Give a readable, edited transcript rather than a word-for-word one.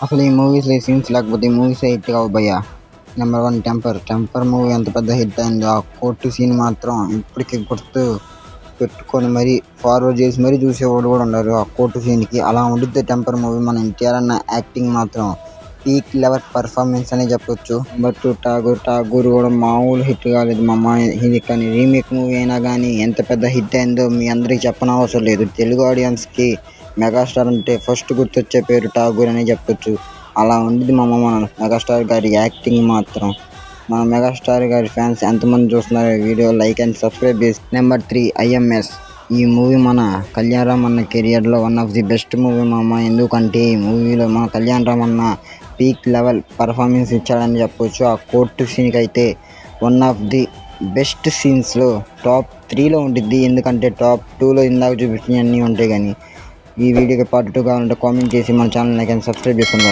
అసలు ఈ మూవీస్లో సీన్స్ లేకపోతే ఈ మూవీస్ హిట్ కావు భయ్య. నెంబర్ 1 టెంపర్ మూవీ ఎంత పెద్ద హిట్ అయిందో, ఆ కోర్టు సీన్ మాత్రం ఇప్పటికీ గుర్తు పెట్టుకొని మరీ ఫార్వర్డ్ చేసి మరీ చూసేవాడు కూడా ఉన్నారు ఆ కోర్టు సీన్కి. అలా ఉండిద్ది టెంపర్ మూవీ. మన ఎన్టీఆర్ అన్న యాక్టింగ్ మాత్రం పీక్ లెవెల్ పర్ఫార్మెన్స్ అనే చెప్పొచ్చు. నెంబర్ 2 ఠాగూర్ కూడా మామూలు హిట్ కాలేదు మామ. ఇది కానీ రీమేక్ మూవీ అయినా కానీ ఎంత పెద్ద హిట్ అయిందో మీ అందరికీ చెప్పనవసరం లేదు. తెలుగు ఆడియన్స్కి మెగాస్టార్ అంటే ఫస్ట్ గుర్తొచ్చే పేరు ఠాగూర్ అనే చెప్పొచ్చు. అలా ఉండేది మన మెగాస్టార్ గారి యాక్టింగ్ మాత్రం. మన మెగాస్టార్ గారి ఫ్యాన్స్ ఎంతమంది చూస్తున్నారు వీడియో లైక్ అండ్ సబ్స్క్రైబ్ చేసి. Number 3 IMS. ఈ మూవీ మన కళ్యాణ్ రామ్ అన్న కెరియర్లో one of the best movie మామ. ఎందుకంటే ఈ మూవీలో మన కళ్యాణ్ రామ్ అన్న పీక్ లెవెల్ పర్ఫార్మెన్స్ ఇచ్చాడని చెప్పొచ్చు. ఆ కోర్టు సీన్కి అయితే వన్ ఆఫ్ ది బెస్ట్ సీన్స్లో టాప్ 3లో ఉంటుంది. ఎందుకంటే టాప్ 2లో ఇందాక చూపించినవన్నీ ఉంటాయి. కానీ ఈ వీడియోకి పార్ట్ 2 కావాలంటే కామెంట్ చేసి మన ఛానల్ లైక్ అండ్ సబ్స్క్రైబ్ చేసుకోండి.